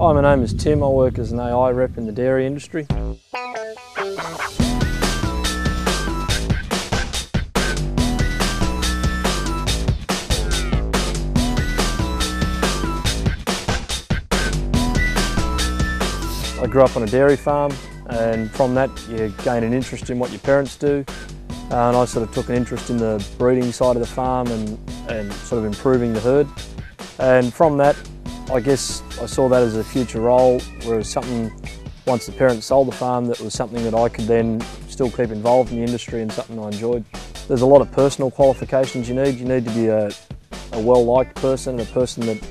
Hi, my name is Tim. I work as an AI rep in the dairy industry. I grew up on a dairy farm, and from that you gain an interest in what your parents do. And I sort of took an interest in the breeding side of the farm and sort of improving the herd. And from that, I guess I saw that as a future role, whereas something, once the parents sold the farm, that was something that I could then still keep involved in the industry and something I enjoyed. There's a lot of personal qualifications you need. You need to be a well-liked person, a person that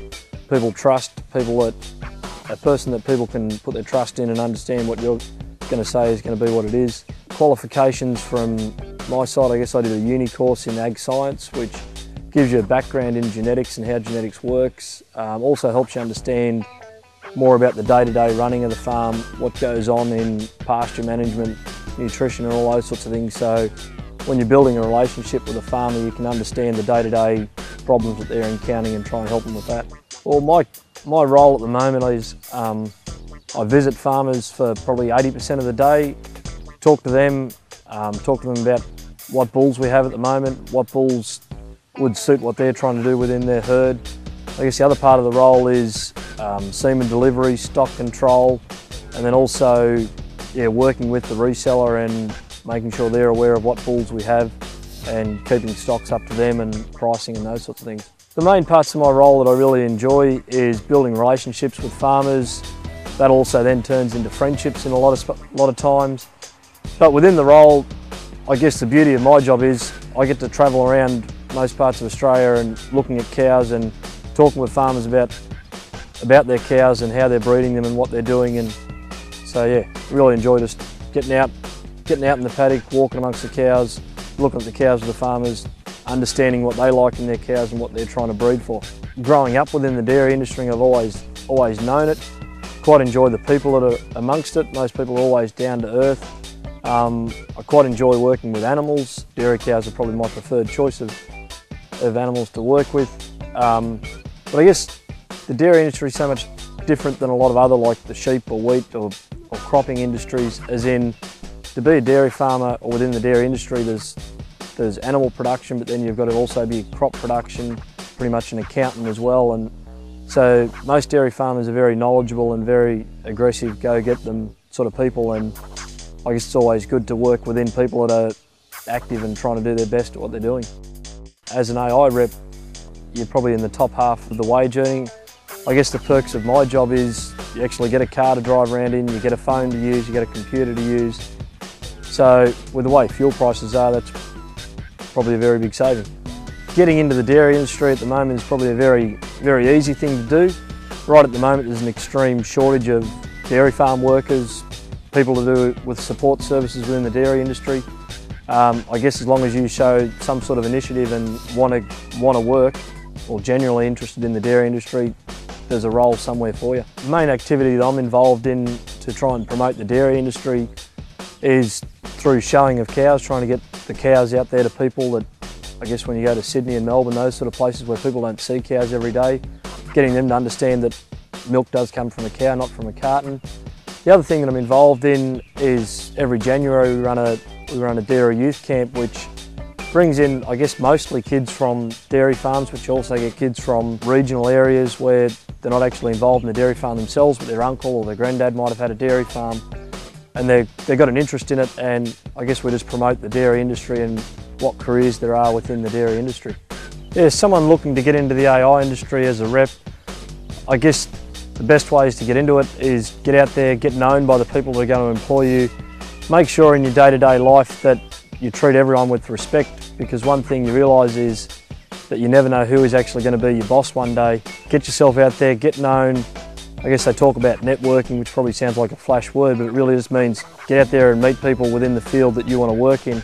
people trust, a person that people can put their trust in and understand what you're going to say is going to be what it is. Qualifications from my side, I guess I did a uni course in ag science, which gives you a background in genetics and how genetics works. Also helps you understand more about the day-to-day running of the farm, what goes on in pasture management, nutrition and all those sorts of things. So when you're building a relationship with a farmer, you can understand the day-to-day problems that they're encountering and try and help them with that. Well, my role at the moment is I visit farmers for probably 80% of the day, talk to them about what bulls we have at the moment, what bulls would suit what they're trying to do within their herd. I guess the other part of the role is semen delivery, stock control, and then also working with the reseller and making sure they're aware of what bulls we have and keeping stocks up to them and pricing and those sorts of things. The main parts of my role that I really enjoy is building relationships with farmers. That also then turns into friendships in a lot of times. But within the role, I guess the beauty of my job is I get to travel around most parts of Australia and looking at cows and talking with farmers about their cows and how they're breeding them and what they're doing. And so yeah, really enjoy just getting out in the paddock, walking amongst the cows, looking at the cows with the farmers, understanding what they like in their cows and what they're trying to breed for. Growing up within the dairy industry, I've always known it. Quite enjoy the people that are amongst it. Most people are always down to earth. I quite enjoy working with animals. Dairy cows are probably my preferred choice of animals to work with. But I guess the dairy industry is so much different than a lot of other, like the sheep or wheat or cropping industries, as in to be a dairy farmer or within the dairy industry there's animal production, but then you've got to also be crop production, pretty much an accountant as well. And so most dairy farmers are very knowledgeable and very aggressive, go get them sort of people, and I guess it's always good to work within people that are active and trying to do their best at what they're doing. As an AI rep, you're probably in the top half of the wage earning. I guess the perks of my job is you actually get a car to drive around in, you get a phone to use, you get a computer to use. So with the way fuel prices are, that's probably a very big saving. Getting into the dairy industry at the moment is probably a very, very easy thing to do. Right at the moment there's an extreme shortage of dairy farm workers, people to do with support services within the dairy industry. I guess as long as you show some sort of initiative and want to work, or genuinely interested in the dairy industry, there's a role somewhere for you. The main activity that I'm involved in to try and promote the dairy industry is through showing of cows, trying to get the cows out there to people that, I guess when you go to Sydney and Melbourne, those sort of places where people don't see cows every day, getting them to understand that milk does come from a cow, not from a carton. The other thing that I'm involved in is every January we run a dairy youth camp, which brings in, I guess, mostly kids from dairy farms, but you also get kids from regional areas where they're not actually involved in the dairy farm themselves, but their uncle or their granddad might have had a dairy farm, and they've got an interest in it, and I guess we just promote the dairy industry and what careers there are within the dairy industry. Yeah, someone looking to get into the AI industry as a rep, I guess the best ways to get into it is get out there, get known by the people that are going to employ you. Make sure in your day-to-day life that you treat everyone with respect, because one thing you realise is that you never know who is actually going to be your boss one day. Get yourself out there, get known. I guess they talk about networking, which probably sounds like a flash word, but it really just means get out there and meet people within the field that you want to work in.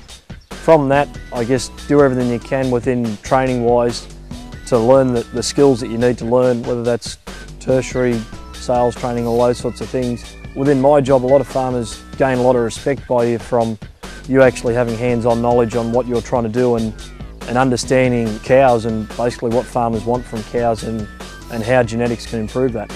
From that, I guess do everything you can within training-wise to learn the skills that you need to learn, whether that's tertiary, sales training, all those sorts of things. Within my job, a lot of farmers gain a lot of respect by you from you actually having hands-on knowledge on what you're trying to do and understanding cows and basically what farmers want from cows and how genetics can improve that.